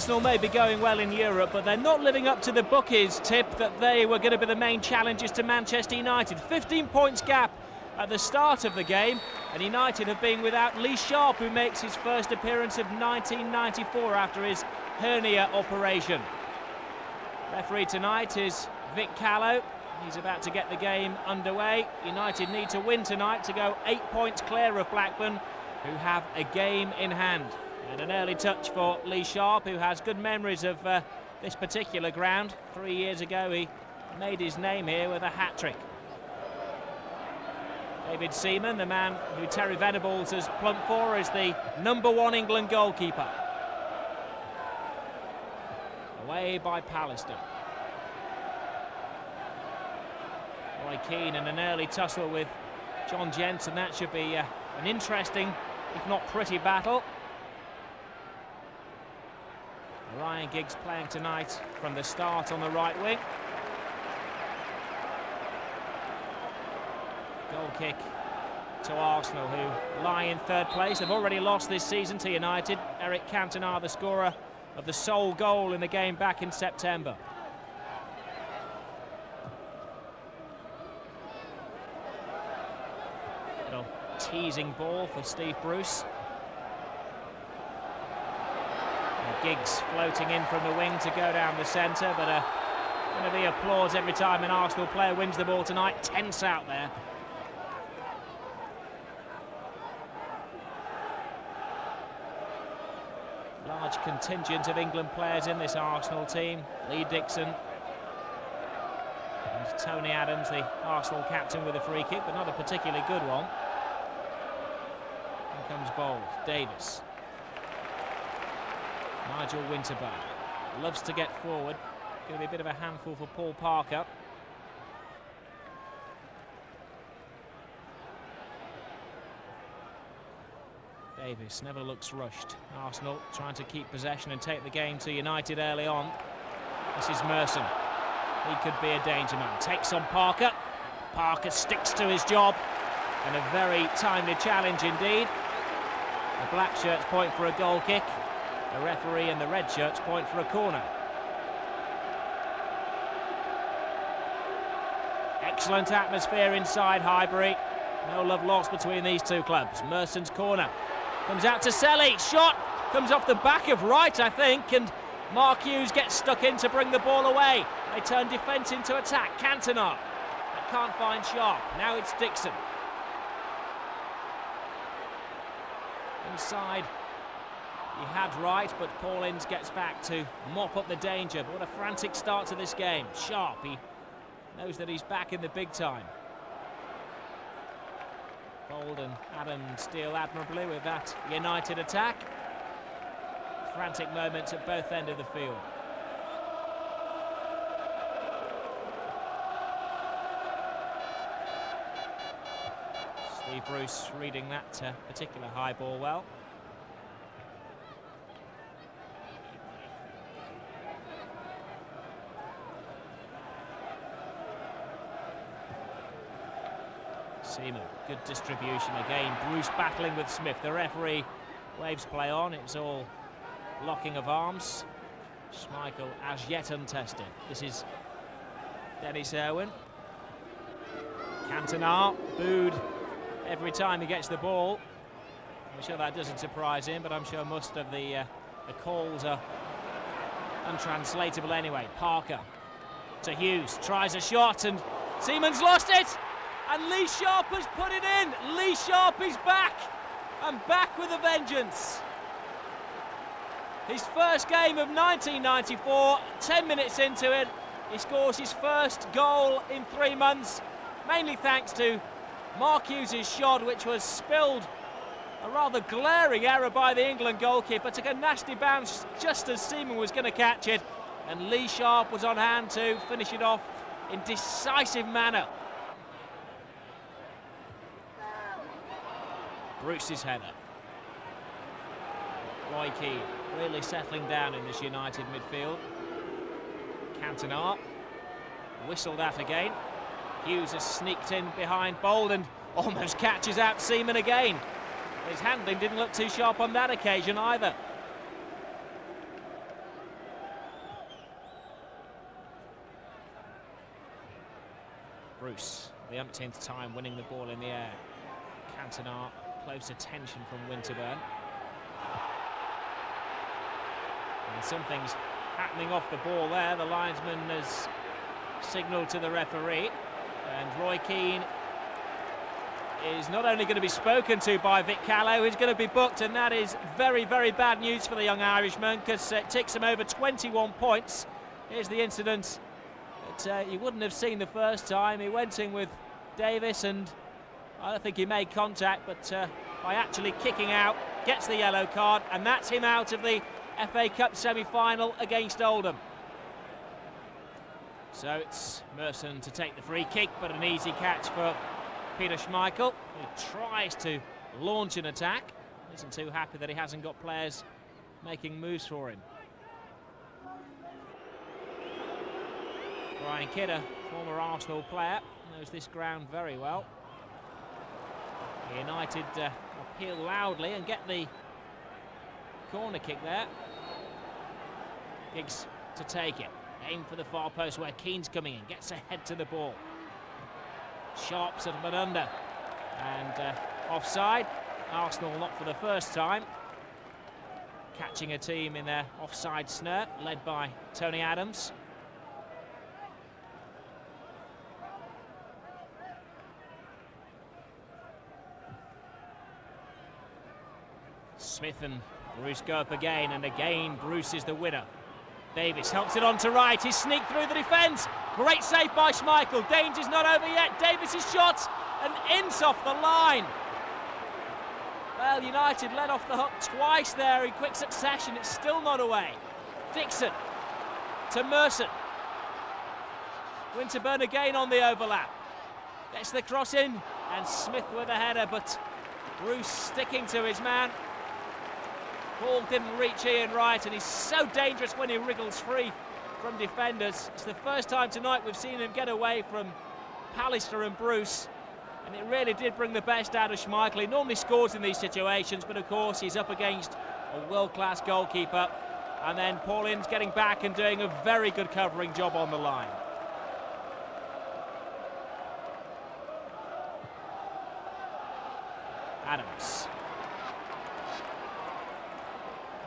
Arsenal may be going well in Europe, but they're not living up to the bookies' tip that they were going to be the main challengers to Manchester United. 15 points gap at the start of the game, and United have been without Lee Sharp, who makes his first appearance of 1994 after his hernia operation. Referee tonight is Vic Callow. He's about to get the game underway. United need to win tonight to go 8 points clear of Blackburn, who have a game in hand. And an early touch for Lee Sharp, who has good memories of this particular ground. 3 years ago he made his name here with a hat-trick. David Seaman, the man who Terry Venables has plumped for as the #1 England goalkeeper. Away by Pallister. Roy Keane in an early tussle with John Jensen. That should be an interesting, if not pretty, battle. Ryan Giggs playing tonight from the start on the right wing. Goal kick to Arsenal, who lie in third place. They've already lost this season to United. Eric Cantona, the scorer of the sole goal in the game back in September. Little teasing ball for Steve Bruce. Giggs floating in from the wing to go down the centre, but going to be applause every time an Arsenal player wins the ball tonight. Tense out there. Large contingent of England players in this Arsenal team. Lee Dixon and Tony Adams, the Arsenal captain, with a free kick, but not a particularly good one. Here comes Bold. Davis. Nigel Winterburn loves to get forward. Going to be a bit of a handful for Paul Parker. Davis never looks rushed. Arsenal trying to keep possession and take the game to United early on. This is Merson. He could be a danger man. Takes on Parker. Parker sticks to his job. And a very timely challenge indeed. The black shirts point for a goal kick. The referee and the red shirts point for a corner. Excellent atmosphere inside Highbury. No love lost between these two clubs. Merson's corner. Comes out to Selly. Shot comes off the back of right, I think, and Mark Hughes gets stuck in to bring the ball away. They turn defence into attack. Cantona. They can't find Sharp. Now it's Dixon. Inside. He had right, but Paul Ince gets back to mop up the danger. But what a frantic start to this game. Sharp, he knows that he's back in the big time. Bold and Adams deal admirably with that United attack. Frantic moments at both ends of the field. Steve Bruce reading that particular high ball well. Seaman, good distribution again. Bruce battling with Smith. The referee waves play on. It's all locking of arms. Schmeichel as yet untested. This is Dennis Irwin. Cantona booed every time he gets the ball. I'm sure that doesn't surprise him, but I'm sure most of the calls are untranslatable anyway. Parker to Hughes, tries a shot and Seaman's lost it! And Lee Sharp has put it in. Lee Sharp is back, and back with a vengeance. His first game of 1994, 10 minutes into it, he scores his first goal in 3 months, mainly thanks to Mark Hughes' shot, which was spilled. A rather glaring error by the England goalkeeper. Took a nasty bounce just as Seaman was going to catch it, and Lee Sharp was on hand to finish it off in decisive manner. Bruce's header. Roy Keane really settling down in this United midfield. Cantona whistled at again. Hughes has sneaked in behind Bold and almost catches out Seaman again. His handling didn't look too sharp on that occasion either. Bruce, the umpteenth time winning the ball in the air. Cantona, close attention from Winterburn. And something's happening off the ball there. The linesman has signalled to the referee. And Roy Keane is not only going to be spoken to by Vic Callow, he's going to be booked, and that is very, very bad news for the young Irishman, because it takes him over 21 points. Here's the incident that you wouldn't have seen the first time. He went in with Davis, and I don't think he made contact, but by actually kicking out, gets the yellow card, and that's him out of the FA Cup semi-final against Oldham. So it's Merson to take the free kick, but an easy catch for Peter Schmeichel, who tries to launch an attack. Isn't too happy that he hasn't got players making moves for him. Brian Kidder, former Arsenal player, knows this ground very well. United appeal loudly and get the corner kick there. Giggs to take it. Aim for the far post where Keane's coming in. Gets ahead to the ball. Sharp sort of an under. And offside. Arsenal not for the first time. Catching a team in their offside snare, led by Tony Adams. Smith and Bruce go up again, and again Bruce is the winner. Davis helps it on to right, he's sneaked through the defence. Great save by Schmeichel, danger's not over yet. Davis' shot, and ins off the line. Well, United let off the hook twice there in quick succession, it's still not away. Dixon to Merson. Winterburn again on the overlap. Gets the cross in, and Smith with a header, but Bruce sticking to his man. Ball didn't reach Ian Wright, and he's so dangerous when he wriggles free from defenders. It's the first time tonight we've seen him get away from Pallister and Bruce, and it really did bring the best out of Schmeichel. He normally scores in these situations, but of course he's up against a world-class goalkeeper, and then Paulin's getting back and doing a very good covering job on the line. Adams.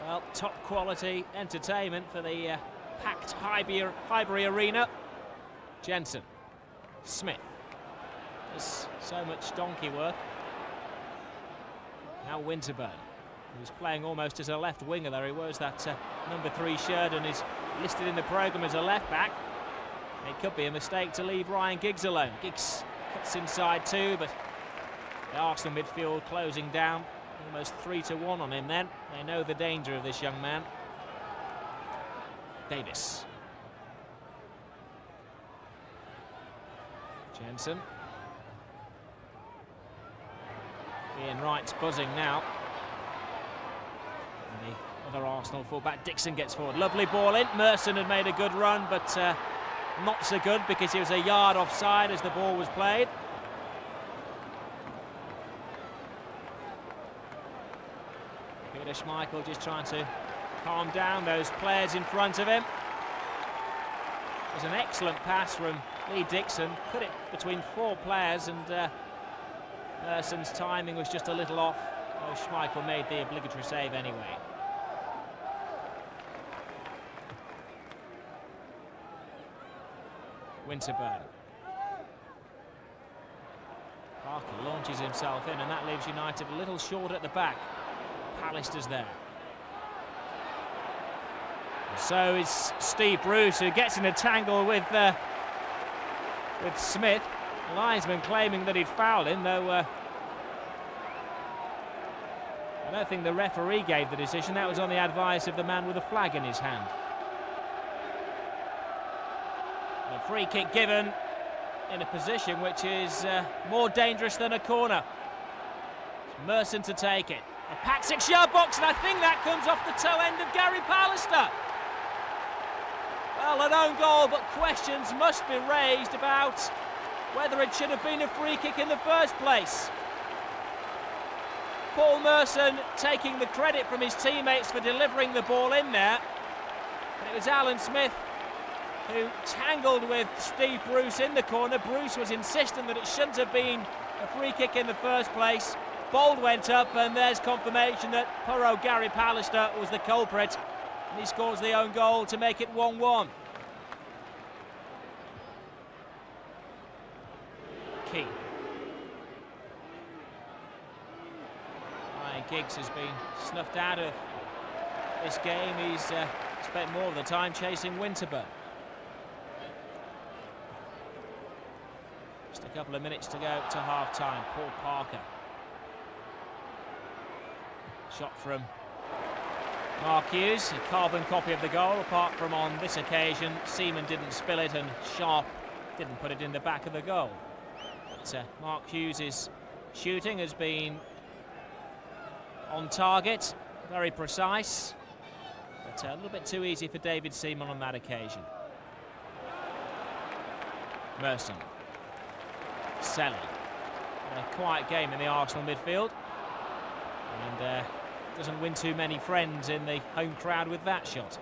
Well, top quality entertainment for the packed Highbury Arena. Jensen. Smith. There's so much donkey work. Now Winterburn, who's playing almost as a left winger there. He wears that number 3 shirt and is listed in the programme as a left back. It could be a mistake to leave Ryan Giggs alone. Giggs cuts inside too, but the Arsenal midfield closing down. Almost 3-1 on him then. They know the danger of this young man. Davis. Jensen. Ian Wright's buzzing now. And the other Arsenal fullback, Dixon, gets forward. Lovely ball in. Merson had made a good run, but not so good because he was a yard offside as the ball was played. Peter Schmeichel just trying to calm down those players in front of him. It was an excellent pass from Lee Dixon, put it between 4 players, and Merson's timing was just a little off, though Schmeichel made the obligatory save anyway. Winterburn. Parker launches himself in, and that leaves United a little short at the back. Pallister's there. And so is Steve Bruce, who gets in a tangle with Smith. The linesman claiming that he'd fouled him, though I don't think the referee gave the decision. That was on the advice of the man with the flag in his hand. A free kick given in a position which is more dangerous than a corner. It's Merson to take it. A packed 6-yard box, and I think that comes off the toe end of Gary Pallister. Well, an own goal, but questions must be raised about whether it should have been a free kick in the first place. Paul Merson taking the credit from his teammates for delivering the ball in there. And it was Alan Smith who tangled with Steve Bruce in the corner. Bruce was insistent that it shouldn't have been a free kick in the first place. Bold went up, and there's confirmation that poor Gary Pallister was the culprit. And he scores the own goal to make it 1-1. Key. Ryan Giggs has been snuffed out of this game. He's spent more of the time chasing Winterburn. Just a couple of minutes to go to half-time. Paul Parker. Shot from Mark Hughes, a carbon copy of the goal, apart from on this occasion Seaman didn't spill it and Sharp didn't put it in the back of the goal. But Mark Hughes' shooting has been on target, very precise, but a little bit too easy for David Seaman on that occasion. Merson. Selly. A quiet game in the Arsenal midfield, and doesn't win too many friends in the home crowd with that shot.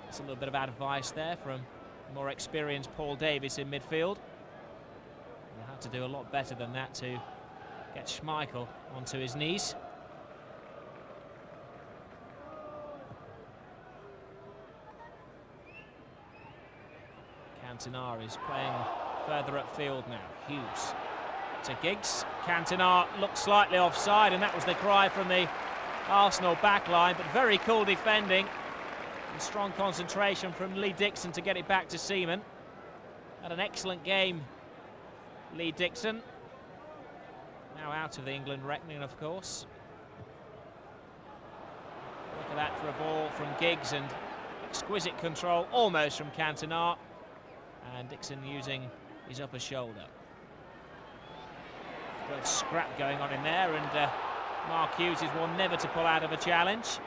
It's a little bit of advice there from more experienced Paul Davis in midfield. We'll have to do a lot better than that to get Schmeichel onto his knees. Cantona is playing further upfield now. Hughes to Giggs. Cantona looked slightly offside, and that was the cry from the Arsenal backline, but very cool defending and strong concentration from Lee Dixon to get it back to Seaman. Had an excellent game, Lee Dixon. Now out of the England reckoning, of course. Look at that for a ball from Giggs, and exquisite control almost from Cantona, and Dixon using his upper shoulder. Real scrap going on in there, and Mark Hughes is one never to pull out of a challenge.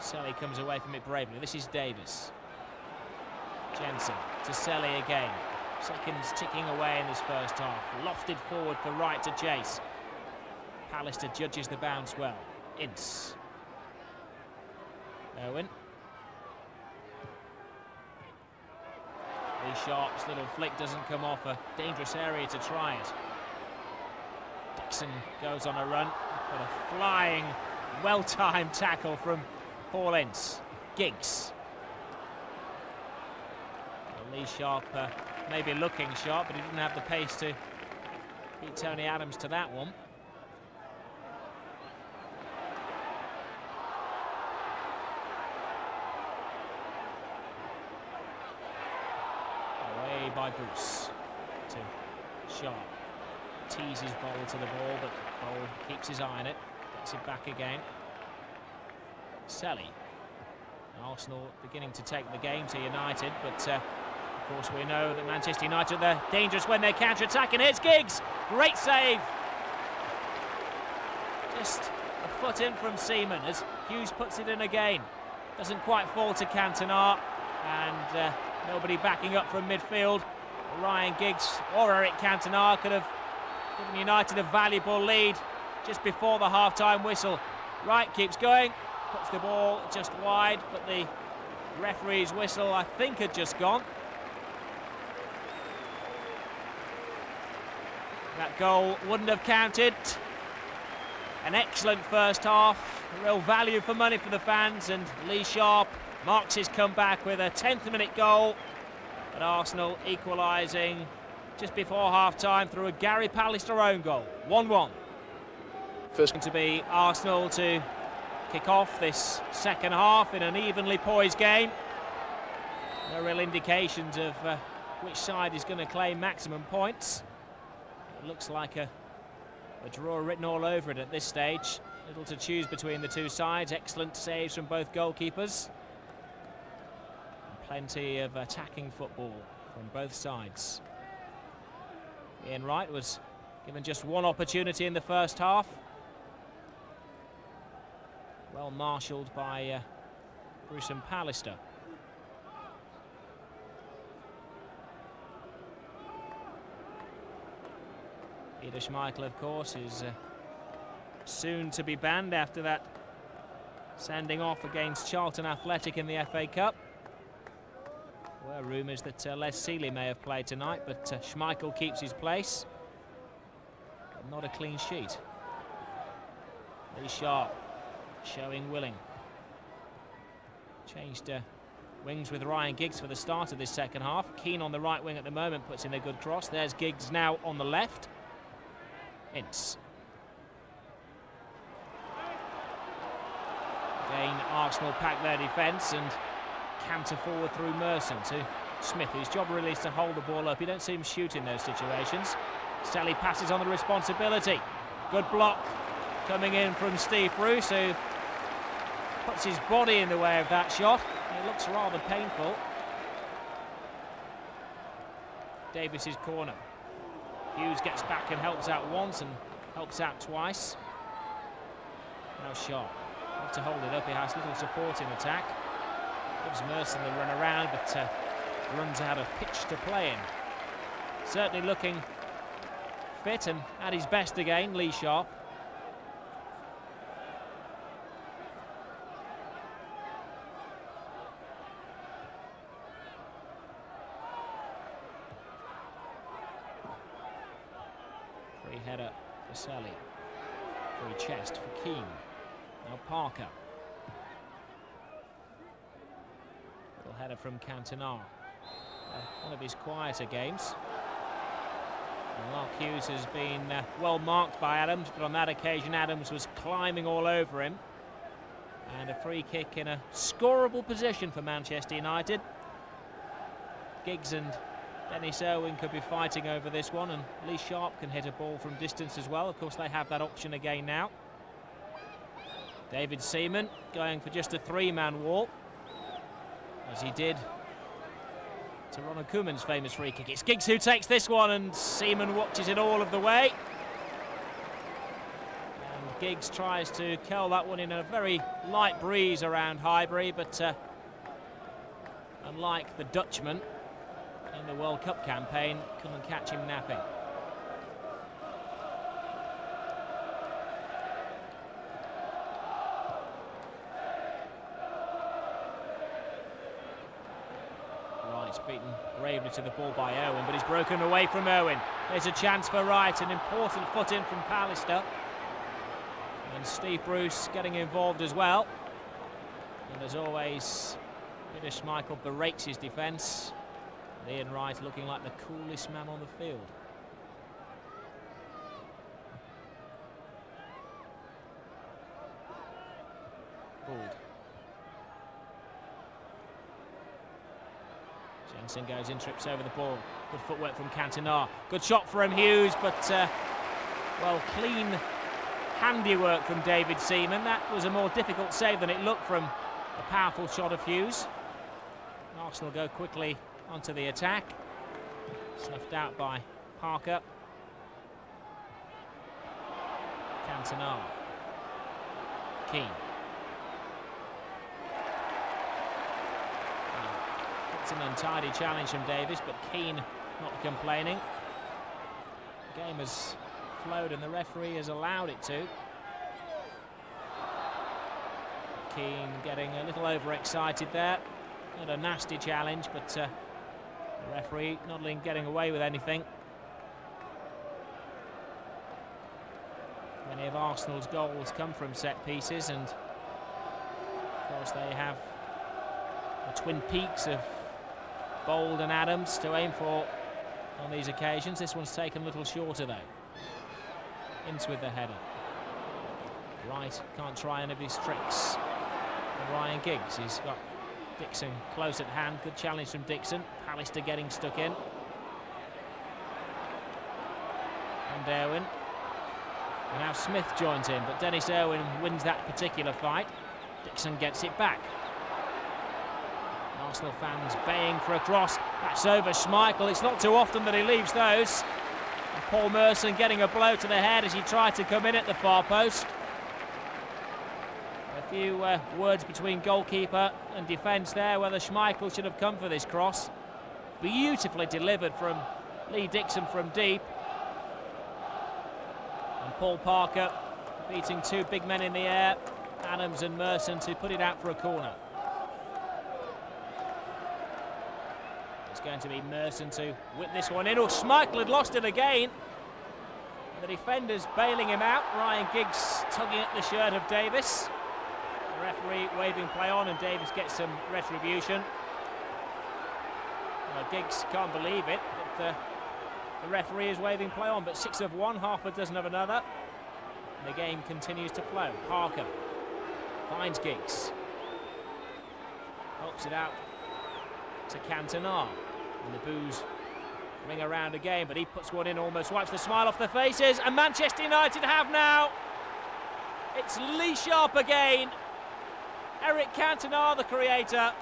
Selly comes away from it bravely. This is Davis. Jensen to Selly again. Seconds ticking away in this first half. Lofted forward for Wright to chase. Pallister judges the bounce well. Ince. Owen. Lee Sharp's little flick doesn't come off, a dangerous area to try it. Dixon goes on a run, but a flying, well-timed tackle from Paul Ince. Giggs. Well, Lee Sharp maybe looking sharp, but he didn't have the pace to beat Tony Adams to that one. By Bruce to Sharp. Teases Bowl to the ball, but Bowl keeps his eye on it, gets it back again. Selly. Arsenal beginning to take the game to United, but of course we know that Manchester United, they're dangerous when they counter-attack, and here's Giggs. Great save. Just a foot in from Seaman as Hughes puts it in again. Doesn't quite fall to Cantona, and nobody backing up from midfield. Ryan Giggs or Eric Cantona could have given United a valuable lead just before the half-time whistle. Wright keeps going, puts the ball just wide, but the referee's whistle, I think, had just gone. That goal wouldn't have counted. An excellent first half, real value for money for the fans, and Lee Sharp marks his comeback with a 10th minute goal, but Arsenal equalising just before half-time through a Gary Pallister own goal. 1-1. First going to be Arsenal to kick off this second half in an evenly poised game. No real indications of which side is going to claim maximum points. It looks like a draw written all over it at this stage. Little to choose between the two sides. Excellent saves from both goalkeepers. Plenty of attacking football from both sides. Ian Wright was given just one opportunity in the first half. Well marshalled by Bruce and Pallister. Peter Schmeichel, of course, is soon to be banned after that sending off against Charlton Athletic in the FA Cup. There were rumours that Les Sealey may have played tonight, but Schmeichel keeps his place. But not a clean sheet. Lee Sharp showing willing. Changed wings with Ryan Giggs for the start of this second half. Keane on the right wing at the moment puts in a good cross. There's Giggs now on the left. Ince. Again, Arsenal pack their defence and canter forward through Merson to Smith, whose job really is to hold the ball up. You don't see him shoot in those situations. Stelly passes on the responsibility. Good block coming in from Steve Bruce, who puts his body in the way of that shot. It looks rather painful. Davis's corner. Hughes gets back and helps out once and helps out twice. Now Sharp. Have to hold it up. He has little support in attack. Gives Merson the run around, but runs out of pitch to play in. Certainly looking fit and at his best again, Lee Sharp. Free header for Selly. Free chest for Keane. Now Parker. Little header from Cantona. One of his quieter games. And Mark Hughes has been well marked by Adams, but on that occasion Adams was climbing all over him. And a free kick in a scoreable position for Manchester United. Giggs and Dennis Irwin could be fighting over this one, and Lee Sharp can hit a ball from distance as well. Of course, they have that option again now. David Seaman going for just a three-man wall, as he did to Ronald Koeman's famous free kick. It's Giggs who takes this one, and Seaman watches it all of the way. And Giggs tries to curl that one in a very light breeze around Highbury, but unlike the Dutchman in the World Cup campaign, couldn't catch him napping. Wright's beaten bravely to the ball by Owen, but he's broken away from Owen. There's a chance for Wright, an important foot in from Pallister. And Steve Bruce getting involved as well. And as always, Peter Schmeichel berates his defence. Ian Wright looking like the coolest man on the field. Gould. Jensen goes in, trips over the ball. Good footwork from Cantona. Good shot from Hughes, but well, clean handiwork from David Seaman. That was a more difficult save than it looked from the powerful shot of Hughes. Arsenal go quickly onto the attack. Snuffed out by Parker. Cantona. Keane. It's an untidy challenge from Davis, but Keane not complaining. The game has flowed and the referee has allowed it to. Keane getting a little overexcited there. Not a nasty challenge, but the referee not getting away with anything. Many of Arsenal's goals come from set pieces, and of course they have the twin peaks of Bold and Adams to aim for on these occasions. This one's taken a little shorter though. Ince with the header. Wright can't try any of his tricks. And Ryan Giggs, he's got Dixon close at hand. Good challenge from Dixon. Pallister getting stuck in. And Irwin. And now Smith joins in, but Dennis Irwin wins that particular fight. Dixon gets it back. Arsenal fans baying for a cross. That's over Schmeichel. It's not too often that he leaves those. And Paul Merson getting a blow to the head as he tried to come in at the far post. A few words between goalkeeper and defence there, whether Schmeichel should have come for this cross. Beautifully delivered from Lee Dixon from deep. And Paul Parker beating two big men in the air. Adams and Merson to put it out for a corner. It's going to be Merson to whip this one in. Oh, Schmeichel had lost it again. The defenders bailing him out. Ryan Giggs tugging at the shirt of Davis. The referee waving play on, and Davis gets some retribution. Well, Giggs can't believe it, but the referee is waving play on. But 6 of one, half a dozen of another. And the game continues to flow. Parker finds Giggs. Helps it out to Cantona. And the boos ring around again, but he puts one in, almost wipes the smile off their faces. And Manchester United have now. It's Lee Sharp again. Eric Cantona, the creator.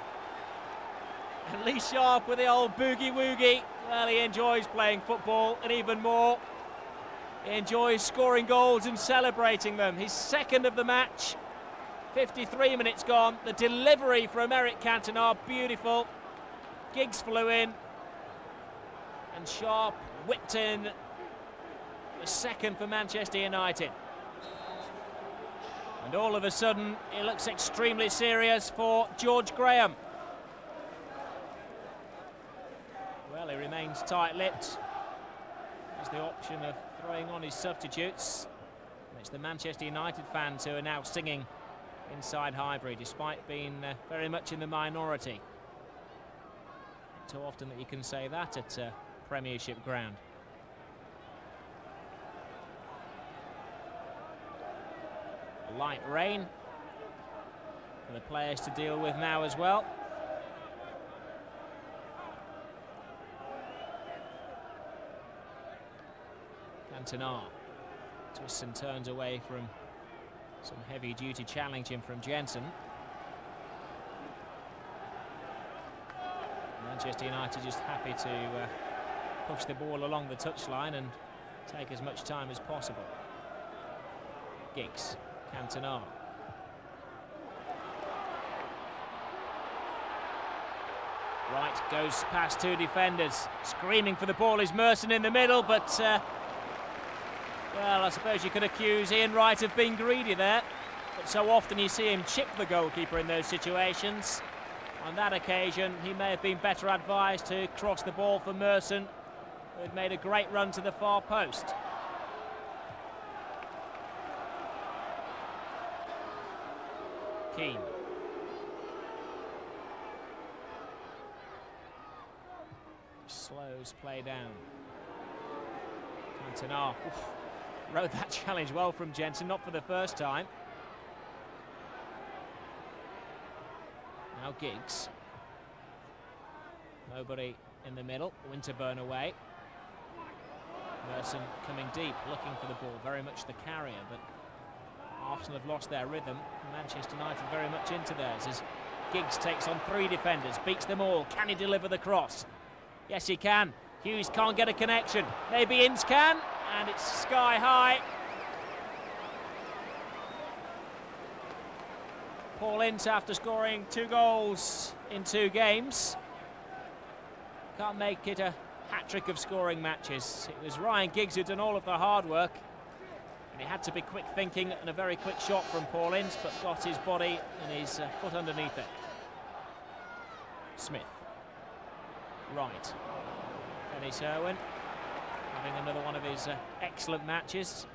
And Lee Sharp with the old boogie-woogie. Well, he enjoys playing football, and even more, he enjoys scoring goals and celebrating them. His second of the match. 53 minutes gone. The delivery from Eric Cantona, beautiful. Giggs flew in. And Sharp whipped in the second for Manchester United. And all of a sudden, it looks extremely serious for George Graham. Well, he remains tight-lipped. There's the option of throwing on his substitutes. And it's the Manchester United fans who are now singing inside Highbury, despite being very much in the minority. Not too often that you can say that at Premiership ground. A light rain for the players to deal with now as well. Cantona twists and turns away from some heavy-duty challenging from Jensen. Manchester United just happy to push the ball along the touchline and take as much time as possible. Giggs, Cantona. Right, goes past 2 defenders. Screaming for the ball is Merson in the middle, but well, I suppose you could accuse Ian Wright of being greedy there. But so often you see him chip the goalkeeper in those situations. On that occasion, he may have been better advised to cross the ball for Merson, who had made a great run to the far post. Keane. Slows play down. Cantona rode that challenge well from Jensen, not for the first time. Now Giggs. Nobody in the middle. Winterburn away. Merson coming deep, looking for the ball, very much the carrier, but Arsenal have lost their rhythm. Manchester United very much into theirs as Giggs takes on 3 defenders, beats them all. Can he deliver the cross? Yes, he can. Hughes can't get a connection. Maybe Ince can, and it's sky high. Paul Ince, after scoring 2 goals in 2 games, can't make it a hat-trick of scoring matches. It was Ryan Giggs who'd done all of the hard work, and it had to be quick thinking and a very quick shot from Paul Ince, but got his body and his foot underneath it. Smith. Right. Dennis Irwin having another one of his excellent matches.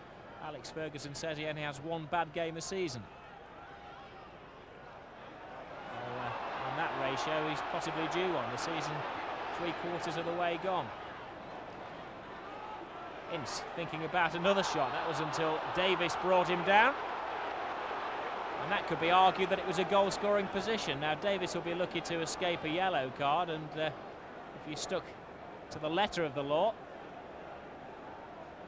Alex Ferguson says he only has 1 bad game a season. On that ratio, he's possibly due on the season. 3/4 of the way gone. Ince thinking about another shot. That was until Davis brought him down. And that could be argued that it was a goal-scoring position. Now Davis will be lucky to escape a yellow card, and if you stuck to the letter of the law,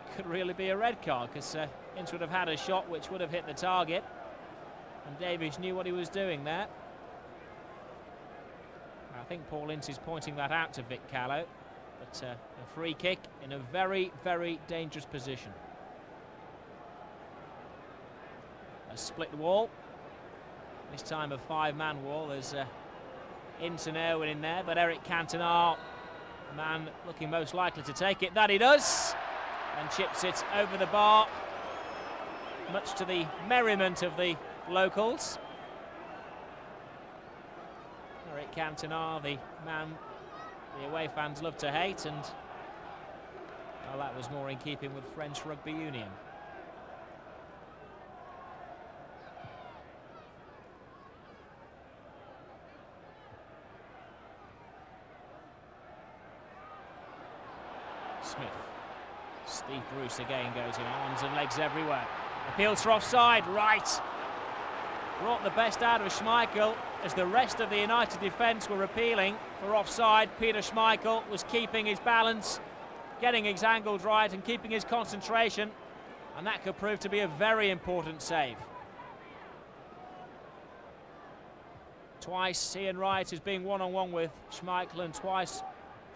it could really be a red card, because Ince would have had a shot which would have hit the target, and Davis knew what he was doing there. I think Paul Ince is pointing that out to Vic Callow, but a free kick in a very, very dangerous position. A split wall, this time a 5-man wall. There's Ince and Irwin in there, but Eric Cantona, the man looking most likely to take it. That he does, and chips it over the bar, much to the merriment of the locals. Eric Cantona, the man the away fans love to hate, and well, that was more in keeping with French rugby union. Smith. Steve Bruce again goes in, arms and legs everywhere. Appeals for offside, right. Brought the best out of Schmeichel as the rest of the United defence were appealing for offside. Peter Schmeichel was keeping his balance, getting his angles right and keeping his concentration, and that could prove to be a very important save. Twice Ian Wright is being one-on-one with Schmeichel, and twice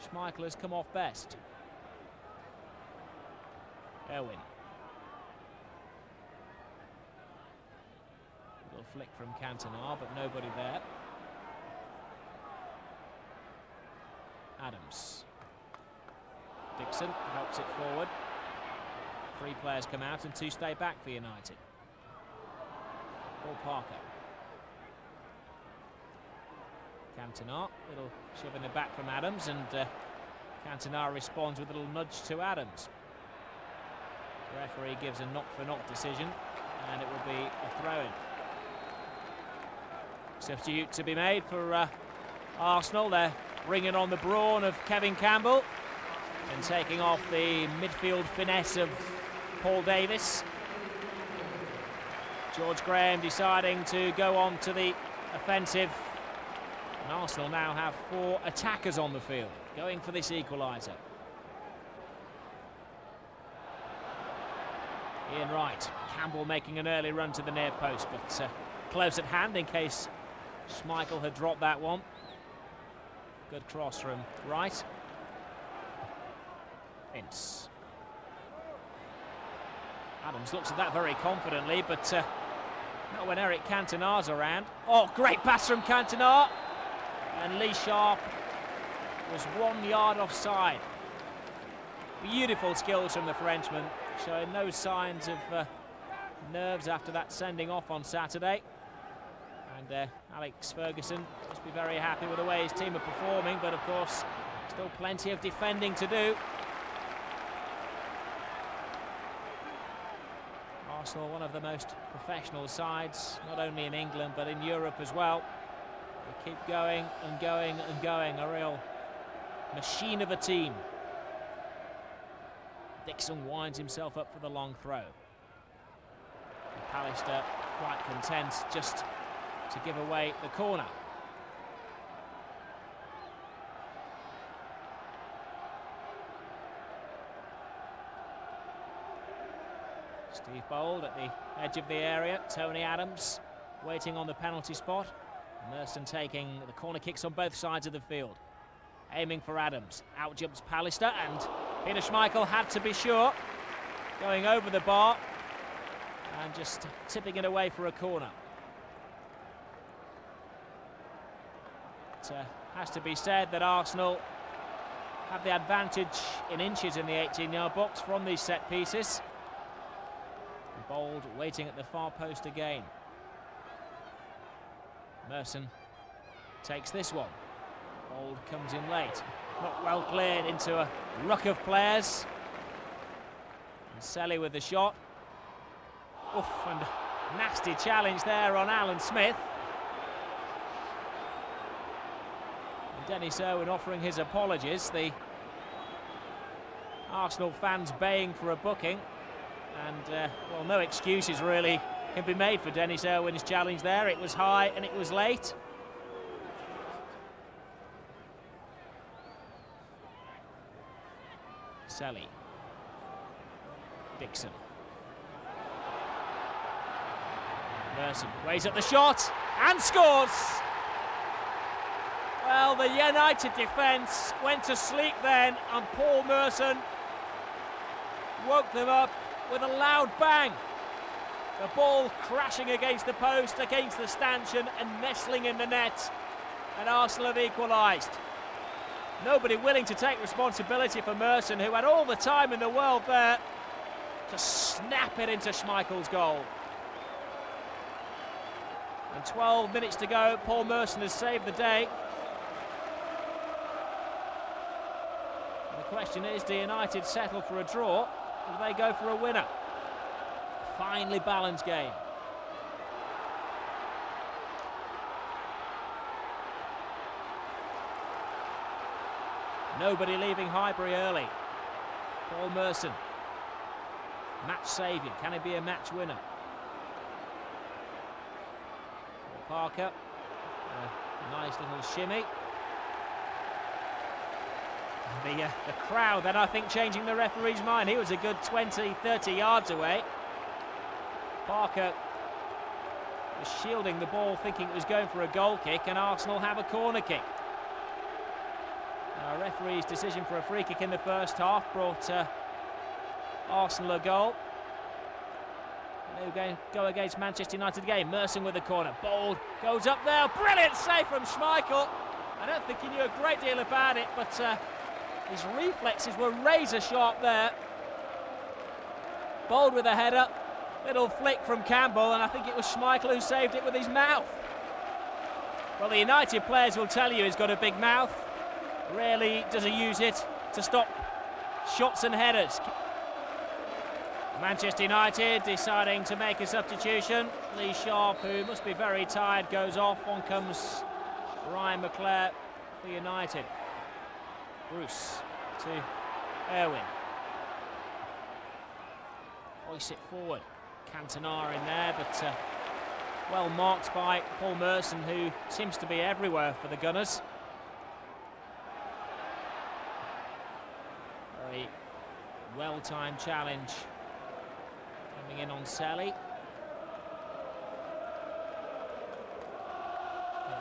Schmeichel has come off best. Erwin. Little flick from Cantona, but nobody there. Adams. Dixon helps it forward. 3 players come out and 2 stay back for United. Paul Parker. Cantona, little shove in the back from Adams, and Cantona responds with a little nudge to Adams. The referee gives a knock-for-knock decision, and it will be a throw-in. Substitute to be made for Arsenal. They're bringing on the brawn of Kevin Campbell and taking off the midfield finesse of Paul Davis. George Graham deciding to go on to the offensive. And Arsenal now have 4 attackers on the field, going for this equaliser. Ian Wright. Campbell making an early run to the near post, but close at hand in case Schmeichel had dropped that one. Good cross from Wright. Ince. Adams looks at that very confidently, but not when Eric Cantona's around. Oh, great pass from Cantona. And Lee Sharp was 1 yard offside. Beautiful skills from the Frenchman, showing no signs of nerves after that sending off on Saturday. And Alex Ferguson must be very happy with the way his team are performing, but of course still plenty of defending to do. Arsenal, one of the most professional sides, not only in England but in Europe as well. They keep going and going and going, a real machine of a team. Dixon winds himself up for the long throw. Pallister quite content just to give away the corner. Steve Bold at the edge of the area. Tony Adams waiting on the penalty spot. Merson taking the corner kicks on both sides of the field. Aiming for Adams. Out jumps Pallister, and Peter Schmeichel had to be sure. Going over the bar and just tipping it away for a corner. It has to be said that Arsenal have the advantage in inches in the 18-yard box from these set pieces. Bold waiting at the far post again. Merson takes this one. Bold comes in late. Not well cleared into a ruck of players. And Selly with the shot. Oof, and nasty challenge there on Alan Smith. And Dennis Irwin offering his apologies. The Arsenal fans baying for a booking. And, well, no excuses really can be made for Dennis Irwin's challenge there. It was high and it was late. Selly. Dixon. Merson weighs up the shot and scores! Well, the United defence went to sleep then, and Paul Merson woke them up with a loud bang. The ball crashing against the post, against the stanchion, and nestling in the net. And Arsenal have equalised. Nobody willing to take responsibility for Merson, who had all the time in the world there to snap it into Schmeichel's goal. And 12 minutes to go. Paul Merson has saved the day. And the question is, do United settle for a draw, or do they go for a winner? Finely balanced game. Nobody leaving Highbury early. Paul Merson, match saviour. Can he be a match winner? Parker, a nice little shimmy. The crowd then, I think, changing the referee's mind. He was a good 20, 30 yards away. Parker was shielding the ball, thinking it was going for a goal kick, and Arsenal have a corner kick. Now, referee's decision for a free kick in the first half brought Arsenal a goal. They'll go against Manchester United again. Merson with the corner. Bold goes up there. Brilliant save from Schmeichel. I don't think he knew a great deal about it, but his reflexes were razor sharp there. Bold with a header. Little flick from Campbell, and I think it was Schmeichel who saved it with his mouth. Well, the United players will tell you he's got a big mouth. Rarely does he use it to stop shots and headers. Manchester United deciding to make a substitution. Lee Sharp, who must be very tired, goes off. On comes Ryan McClare for United. Bruce to Irwin. Hoists it forward. Cantona in there, but well marked by Paul Merson, who seems to be everywhere for the Gunners. Very well-timed challenge coming in on Selly. It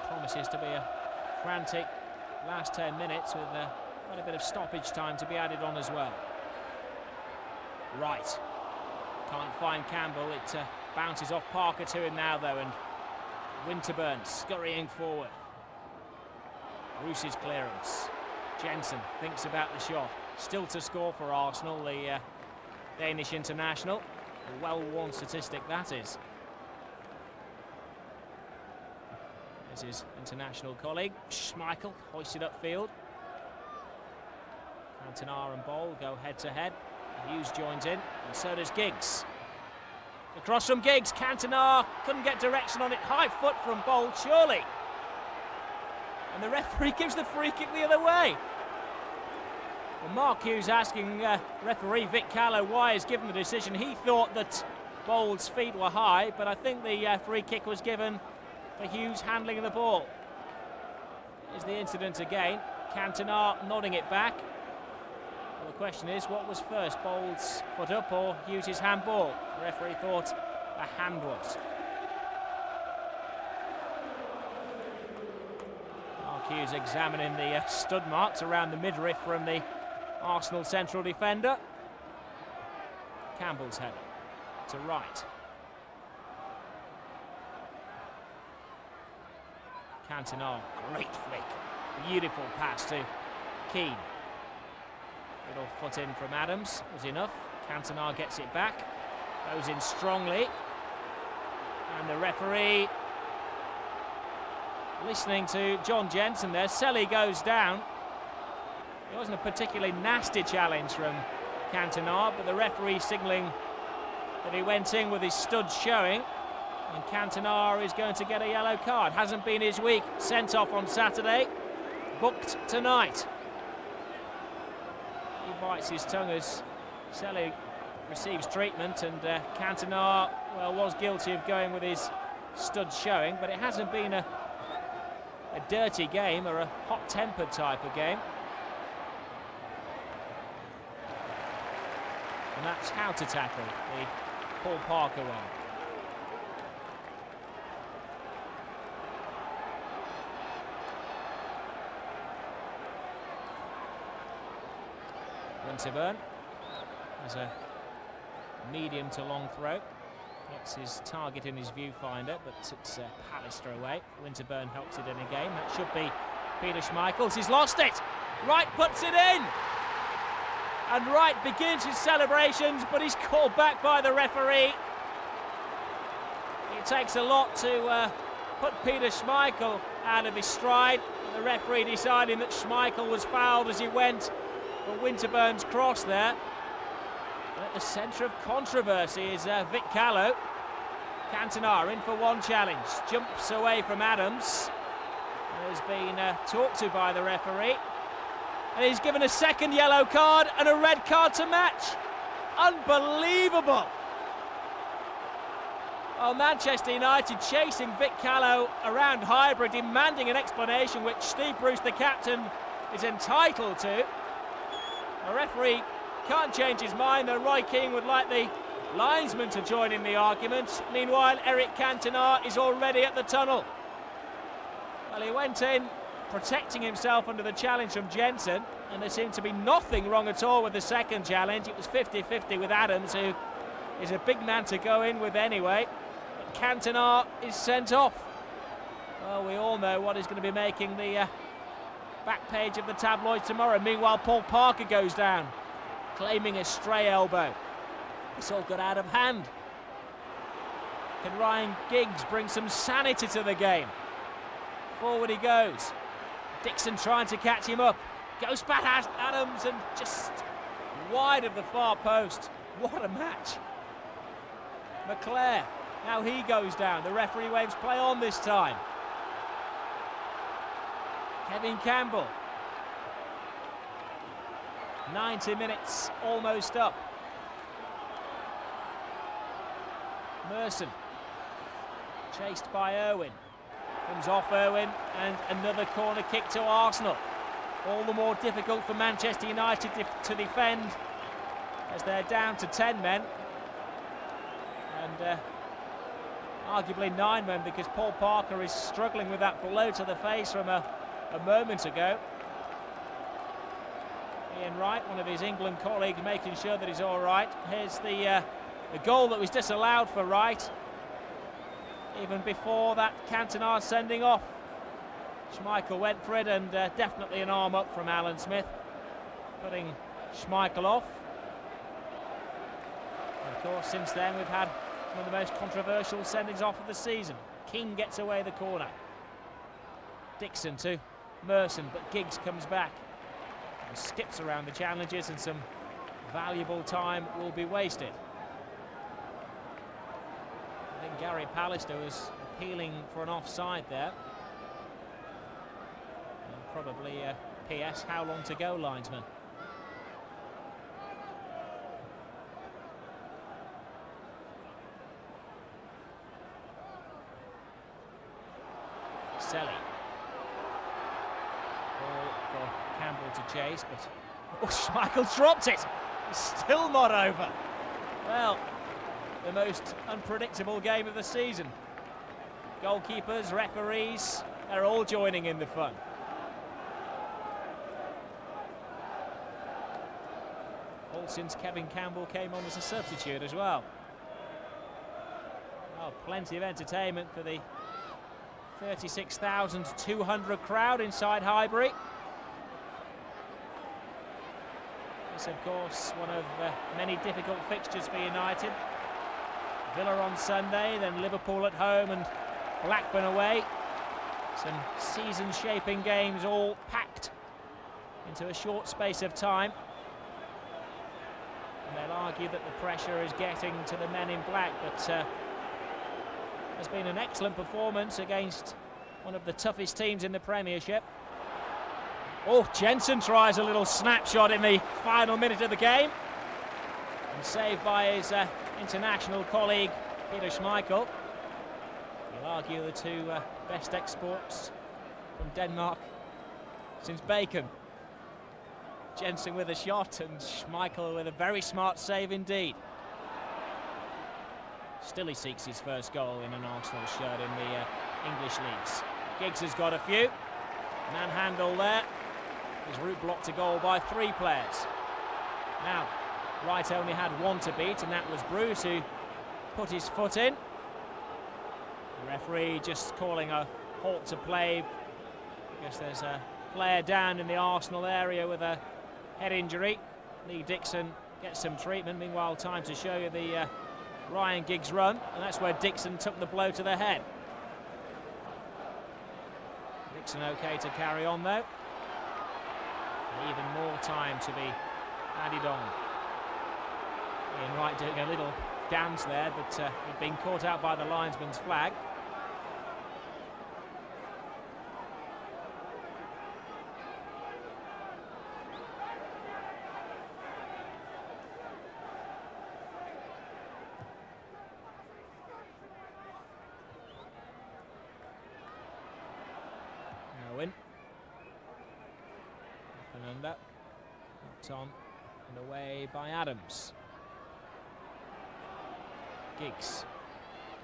promises to be a frantic last 10 minutes with quite a bit of stoppage time to be added on as well. Right. Can't find Campbell. It bounces off Parker to him now, though, and Winterburn scurrying forward. Bruce's clearance. Jensen thinks about the shot. Still to score for Arsenal, the Danish international. A well-worn statistic that is. There's his international colleague, Schmeichel, hoisted upfield. Cantona and Bowl go head-to-head. Hughes joins in, and so does Giggs. Across from Giggs, Cantona couldn't get direction on it. High foot from Bowl, surely. And the referee gives the free kick the other way. Well, Mark Hughes asking referee Vic Callow why he's given the decision. He thought that Bowl's feet were high, but I think the free kick was given for Hughes handling the ball. Here's the incident again. Cantona nodding it back. Well, the question is, what was first, Bowl's foot up or Hughes' handball? The referee thought a hand was. Mark Hughes examining the stud marks around the midriff from the Arsenal central defender. Campbell's header to right. Cantona, great flick. Beautiful pass to Keane. Little foot in from Adams was enough. Cantona gets it back. Goes in strongly. And the referee listening to John Jensen there. Selly goes down. It wasn't a particularly nasty challenge from Cantona, but the referee signalling that he went in with his studs showing. And Cantona is going to get a yellow card. Hasn't been his week. Sent off on Saturday. Booked tonight. He bites his tongue as Selly receives treatment, and Cantona, well, was guilty of going with his studs showing, but it hasn't been a dirty game or a hot-tempered type of game. And that's how to tackle the Paul Parker one. Winterburn has a medium to long throw. Gets his target in his viewfinder, but it's Pallister away. Winterburn helps it in again. That should be Peter Schmeichel. He's lost it. Wright puts it in. And Wright begins his celebrations, but he's called back by the referee. It takes a lot to put Peter Schmeichel out of his stride. The referee deciding that Schmeichel was fouled as he went for Winterburn's cross there. And at the centre of controversy is Vic Callow. Cantona in for one challenge, jumps away from Adams. Has been talked to by the referee. And he's given a second yellow card and a red card to match. Unbelievable! Well, Manchester United chasing Vic Callow around Highbury, demanding an explanation which Steve Bruce, the captain, is entitled to. The referee can't change his mind, though Roy Keane would like the linesman to join in the argument. Meanwhile, Eric Cantona is already at the tunnel. Well, he went in protecting himself under the challenge from Jensen, and there seemed to be nothing wrong at all with the second challenge. It was 50-50 with Adams, who is a big man to go in with anyway. But Cantona is sent off. Well, we all know what is going to be making the back page of the tabloids tomorrow. Meanwhile, Paul Parker goes down, claiming a stray elbow. It's all got out of hand. Can Ryan Giggs bring some sanity to the game? Forward he goes. Dixon trying to catch him up. Goes back at Adams and just wide of the far post. What a match. McClare, now he goes down. The referee waves play on this time. Kevin Campbell. 90 minutes almost up. Merson. Chased by Irwin. Comes off Irwin, and another corner kick to Arsenal. All the more difficult for Manchester United to defend as they're down to 10 men. And arguably 9 men, because Paul Parker is struggling with that blow to the face from a moment ago. Ian Wright, one of his England colleagues, making sure that he's all right. Here's the goal that was disallowed for Wright. Even before that, Cantona sending off. Schmeichel went for it, and definitely an arm up from Alan Smith, putting Schmeichel off. And of course, since then we've had one of the most controversial sendings off of the season. King gets away the corner. Dixon to Merson, but Giggs comes back and skips around the challenges, and some valuable time will be wasted. I think Gary Pallister was appealing for an offside there. And probably PS, how long to go, linesman? Selly. Ball for Campbell to chase, but oh, Schmeichel dropped it. It's still not over. Well, the most unpredictable game of the season. Goalkeepers, referees, they're all joining in the fun. All since Kevin Campbell came on as a substitute as well. Oh, plenty of entertainment for the 36,200 crowd inside Highbury. This, of course, one of many difficult fixtures for United. Villa on Sunday, then Liverpool at home and Blackburn away. Some season-shaping games all packed into a short space of time. And they'll argue that the pressure is getting to the men in black, but has been an excellent performance against one of the toughest teams in the Premiership. Oh, Jensen tries a little snapshot in the final minute of the game, and saved by his international colleague Peter Schmeichel. You'll argue the two best exports from Denmark since Bacon. Jensen with a shot and Schmeichel with a very smart save indeed. Still he seeks his first goal in an Arsenal shirt in the English leagues. Giggs has got a few. Manhandle there. His route blocked to goal by 3 players. Now, Wright only had 1 to beat, and that was Bruce, who put his foot in. The referee just calling a halt to play because there's a player down in the Arsenal area with a head injury. Lee Dixon gets some treatment. Meanwhile, time to show you the Ryan Giggs run, and that's where Dixon took the blow to the head. Jackson okay to carry on though. And even more time to be added on. Ian Wright doing a little dance there, but he'd been caught out by the linesman's flag. Owen. Up and under. Knocked on and away by Adams. Giggs.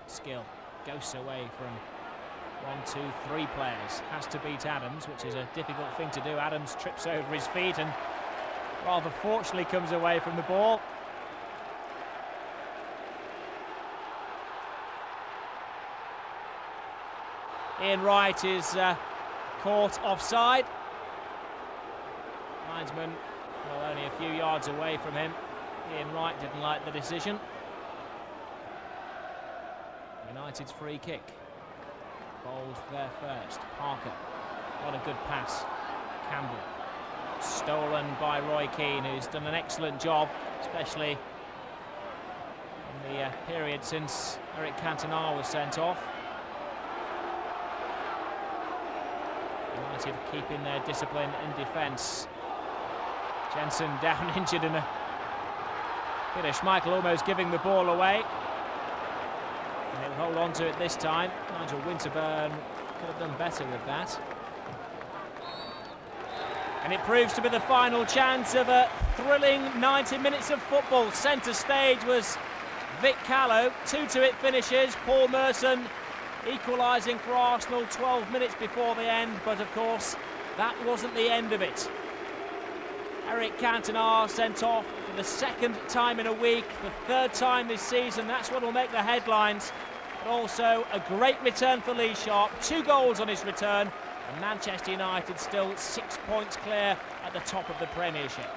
Skill. Ghosts away from 1, 2, 3 players. Has to beat Adams, which is a difficult thing to do. Adams trips over his feet and rather fortunately comes away from the ball. Ian Wright is caught offside. Linesman, well, only a few yards away from him. Ian Wright didn't like the decision. United's free kick. Bowled there first. Parker. What a good pass. Campbell. Stolen by Roy Keane, who's done an excellent job, especially in the period since Eric Cantona was sent off. United keeping their discipline in defence. Jensen down injured in a Peter Schmeichel almost giving the ball away. And he'll hold on to it this time. Nigel Winterburn could have done better with that. And it proves to be the final chance of a thrilling 90 minutes of football. Centre stage was Vic Callow. 2-2 it finishes. Paul Merson equalising for Arsenal 12 minutes before the end, but of course that wasn't the end of it. Eric Cantona sent off for the second time in a week, the third time this season. That's what will make the headlines, but also a great return for Lee Sharp. 2 goals on his return, and Manchester United still 6 points clear at the top of the Premiership.